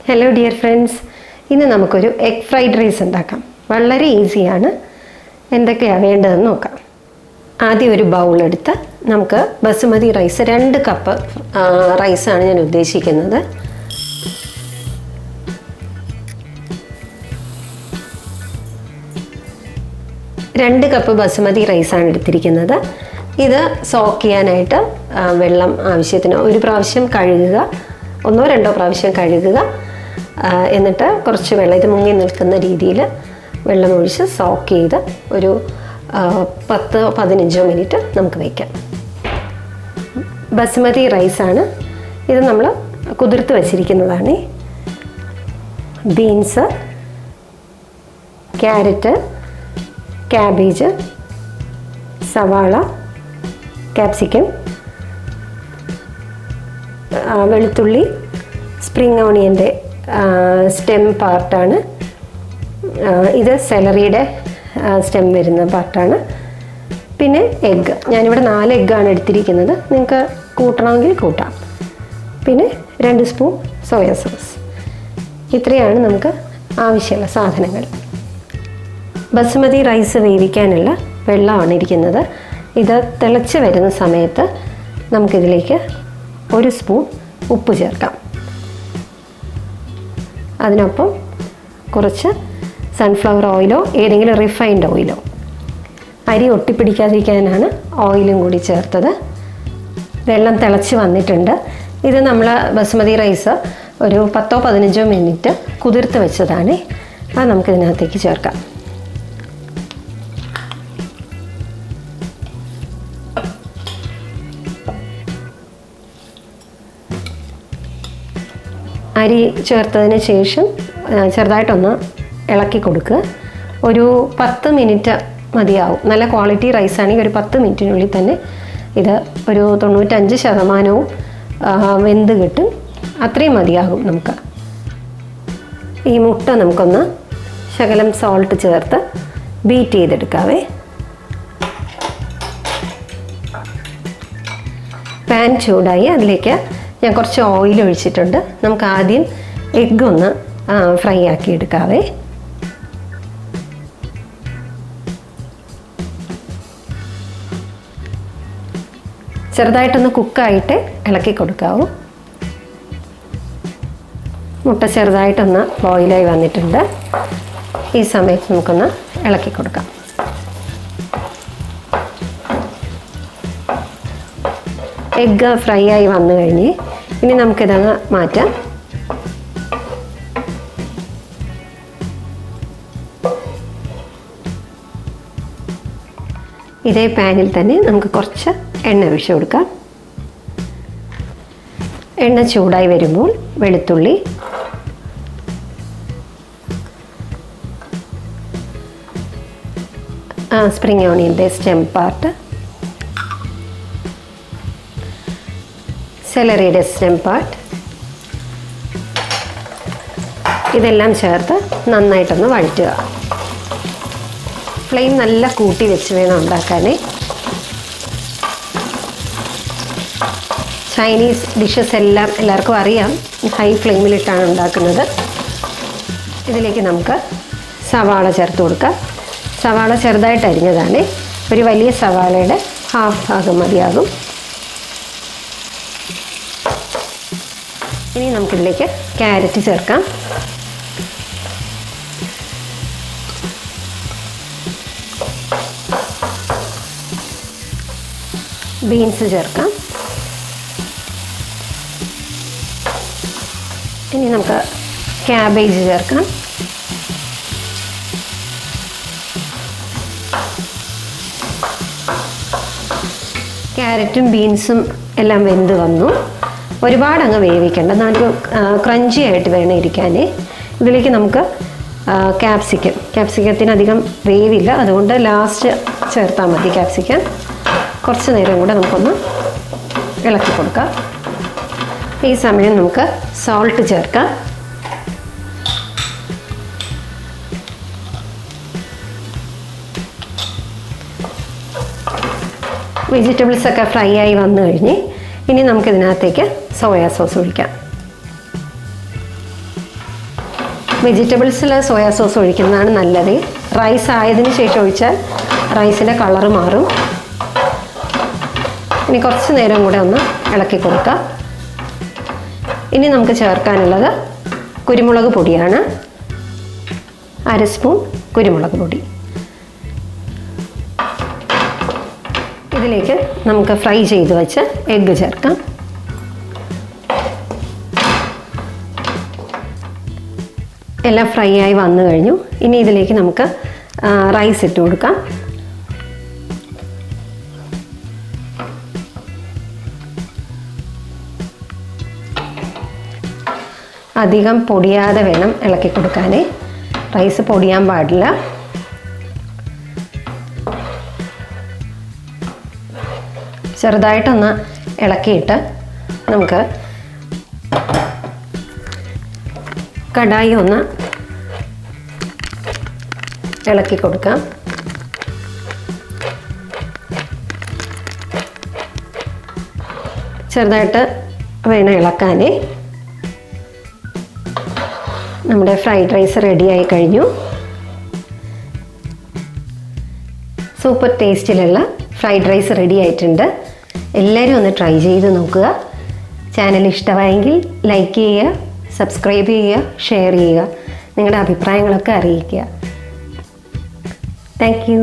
Hello dear friends, ഇന്ന് നമുക്കൊരു egg fried rice ഉണ്ടാക്കാം. വളരെ ഈസിയാണ്. എന്തൊക്കെയാണ് വേണ്ടതെന്ന് നോക്കാം. ആദ്യം ഒരു ബൗൾ എടുത്ത് നമുക്ക് ബസുമതി റൈസ് 2 കപ്പ് റൈസാണ് ഞാൻ ഉദ്ദേശിക്കുന്നത്. രണ്ട് കപ്പ് ബസുമതി റൈസാണ് എടുത്തിരിക്കുന്നത്. ഇത് സോക്ക് ചെയ്യാനായിട്ട് വെള്ളം ആവശ്യത്തിന് ഒരു പ്രാവശ്യം കഴുകുക, 1-2 പ്രാവശ്യം കഴുകുക. എന്നിട്ട് കുറച്ച് വെള്ളം, ഇത് മുങ്ങി നിൽക്കുന്ന രീതിയിൽ വെള്ളമൊഴിച്ച് സോക്ക് ചെയ്ത് ഒരു 10-15 മിനിറ്റ് നമുക്ക് വയ്ക്കാം. ബസുമതി റൈസാണ് ഇത്, നമ്മൾ കുതിർത്ത് വച്ചിരിക്കുന്നതാണ്. ബീൻസ്, ക്യാരറ്റ്, ക്യാബേജ്, സവാള, ക്യാപ്സിക്കം, വെളുത്തുള്ളി, സ്പ്രിംഗ് ഓണിയൻ്റെ സ്റ്റെം പാർട്ടാണ് ഇത്, സെലറിയുടെ സ്റ്റെം വരുന്ന പാർട്ടാണ്. പിന്നെ എഗ്ഗ്, ഞാനിവിടെ 4 എഗ്ഗാണ് എടുത്തിരിക്കുന്നത്. നിങ്ങൾക്ക് കൂട്ടണമെങ്കിൽ കൂട്ടാം. പിന്നെ 2 സ്പൂൺ സോയ സോസ്. ഇത്രയാണ് നമുക്ക് ആവശ്യമുള്ള സാധനങ്ങൾ. ബസുമതി റൈസ് വേവിക്കാനുള്ള വെള്ളമാണ് ഇരിക്കുന്നത്. ഇത് തിളച്ച് വരുന്ന സമയത്ത് നമുക്കിതിലേക്ക് 1 സ്പൂൺ ഉപ്പ് ചേർക്കാം. അതിനൊപ്പം കുറച്ച് സൺഫ്ലവർ ഓയിലോ ഏതെങ്കിലും റിഫൈൻഡ് ഓയിലോ, അരി ഒട്ടിപ്പിടിക്കാതിരിക്കാനാണ് ഓയിലും കൂടി ചേർത്തത്. വെള്ളം തിളച്ച് വന്നിട്ടുണ്ട്. ഇത് നമ്മൾ ബസുമതി റൈസ് ഒരു 10-15 മിനിറ്റ് കുതിർത്ത് വെച്ചതാണ്. അത് നമുക്കിതിനകത്തേക്ക് ചേർക്കാം. അരി ചേർത്തതിന് ശേഷം ചെറുതായിട്ടൊന്ന് ഇളക്കി കൊടുക്കുക. ഒരു 10 മിനിറ്റ് മതിയാവും. നല്ല ക്വാളിറ്റി റൈസാണെങ്കിൽ ഒരു 10 മിനിറ്റിനുള്ളിൽ തന്നെ ഇത് ഒരു 95% വെന്ത് കിട്ടും. അത്രയും മതിയാകും നമുക്ക്. ഈ മുട്ട നമുക്കൊന്ന് ശകലം സോൾട്ട് ചേർത്ത് ബീറ്റ് ചെയ്തെടുക്കാവേ. പാൻ ചൂടായി അതിലേക്ക് ഞാൻ കുറച്ച് ഓയിൽ ഒഴിച്ചിട്ടുണ്ട്. നമുക്ക് ആദ്യം എഗ്ഗ് ഒന്ന് ഫ്രൈ ആക്കി എടുക്കാവേ. ചെറുതായിട്ടൊന്ന് കുക്കായിട്ട് ഇളക്കി കൊടുക്കാവൂ. മുട്ട ചെറുതായിട്ടൊന്ന് ബോയിലായി വന്നിട്ടുണ്ട്. ഈ സമയത്ത് നമുക്കൊന്ന് ഇളക്കി കൊടുക്കാം. എഗ്ഗ് ഫ്രൈ ആയി വന്നു കഴിഞ്ഞ് ഇനി നമുക്കിതങ്ങ് മാറ്റാം. ഇതേ പാനിൽ തന്നെ നമുക്ക് കുറച്ച് എണ്ണ ഒഴിച്ച് കൊടുക്കാം. എണ്ണ ചൂടായി വരുമ്പോൾ വെളുത്തുള്ളി, സ്പ്രിംഗ് ഓണിയൻ്റെ സ്റ്റെം പാർട്ട്, സെലറിയുടെ സ്റ്റെം പാർട്ട്, ഇതെല്ലാം ചേർത്ത് നന്നായിട്ടൊന്ന് വഴറ്റുക. ഫ്ലെയിം നല്ല കൂട്ടി വെച്ച് വേണം ഉണ്ടാക്കാൻ. ചൈനീസ് ഡിഷസ് എല്ലാവർക്കും അറിയാം, ഹൈ ഫ്ലെയിമിലിട്ടാണ് ഉണ്ടാക്കുന്നത്. ഇതിലേക്ക് നമുക്ക് സവാള ചേർത്ത് കൊടുക്കാം. സവാള ചെറുതായിട്ട് അരിഞ്ഞതാണ്. ഒരു വലിയ സവാളയുടെ ഹാഫ് ഭാഗം മതിയാകും. ഇനി നമുക്കിതിലേക്ക് ക്യാരറ്റ് ചേർക്കാം. ബീൻസ് ചേർക്കാം. ഇനി നമുക്ക് ക്യാബേജ് ചേർക്കാം. ക്യാരറ്റും ബീൻസും എല്ലാം വെന്ത് വന്നു. ഒരുപാട് അങ്ങ് വേവിക്കേണ്ട, നമുക്ക് ക്രഞ്ചി ആയിട്ട് വേണം ഇരിക്കാൻ. ഇതിലേക്ക് നമുക്ക് ക്യാപ്സിക്കത്തിന് അധികം വേവില്ല, അതുകൊണ്ട് ലാസ്റ്റ് ചേർത്താൽ മതി ക്യാപ്സിക്കം. കുറച്ച് നേരം കൂടെ നമുക്കൊന്ന് ഇളക്കി കൊടുക്കാം. ഈ സമയം നമുക്ക് സോൾട്ട് ചേർക്കാം. വെജിറ്റബിൾസൊക്കെ ഫ്രൈ ആയി വന്നു കഴിഞ്ഞ് ഇനി നമുക്കിതിനകത്തേക്ക് സോയാ സോസ് ഒഴിക്കാം. വെജിറ്റബിൾസിൽ സോയാ സോസ് ഒഴിക്കുന്നതാണ് നല്ലത്. റൈസ് ആയതിനു ശേഷം ഒഴിച്ചാൽ റൈസിൻ്റെ കളറ് മാറും. ഇനി കുറച്ച് നേരം കൂടെ ഒന്ന് ഇളക്കി കൊടുക്കാം. ഇനി നമുക്ക് ചേർക്കാനുള്ളത് കുരുമുളക് പൊടിയാണ്. 1/2 സ്പൂൺ കുരുമുളക് പൊടി. ഇതിലേക്ക് നമുക്ക് ഫ്രൈ ചെയ്ത് വെച്ച് എഗ്ഗ് ചേർക്കാം. എല്ലാം ഫ്രൈ ആയി വന്നു കഴിഞ്ഞു. ഇനി ഇതിലേക്ക് നമുക്ക് റൈസ് ഇട്ട് കൊടുക്കാം. അധികം പൊടിയാതെ വേണം ഇളക്കി കൊടുക്കാൻ. റൈസ് പൊടിയാൻ പാടില്ല. ചെറുതായിട്ടൊന്ന് ഇളക്കിയിട്ട് നമുക്ക് കടായി ഒന്ന് ഇളക്കി കൊടുക്കാം. ചെറുതായിട്ട് വേണം ഇളക്കാൻ. നമ്മുടെ ഫ്രൈഡ് റൈസ് റെഡിയായി കഴിഞ്ഞു. സൂപ്പർ ടേസ്റ്റിലുള്ള ഫ്രൈഡ് റൈസ് റെഡി ആയിട്ടുണ്ട്. എല്ലാവരും ഒന്ന് ട്രൈ ചെയ്ത് നോക്കുക. ചാനൽ ഇഷ്ടമായെങ്കിൽ ലൈക്ക് ചെയ്യുക, സബ്സ്ക്രൈബ് ചെയ്യുക, ഷെയർ ചെയ്യുക. നിങ്ങളുടെ അഭിപ്രായങ്ങളൊക്കെ അറിയിക്കുക. Thank you.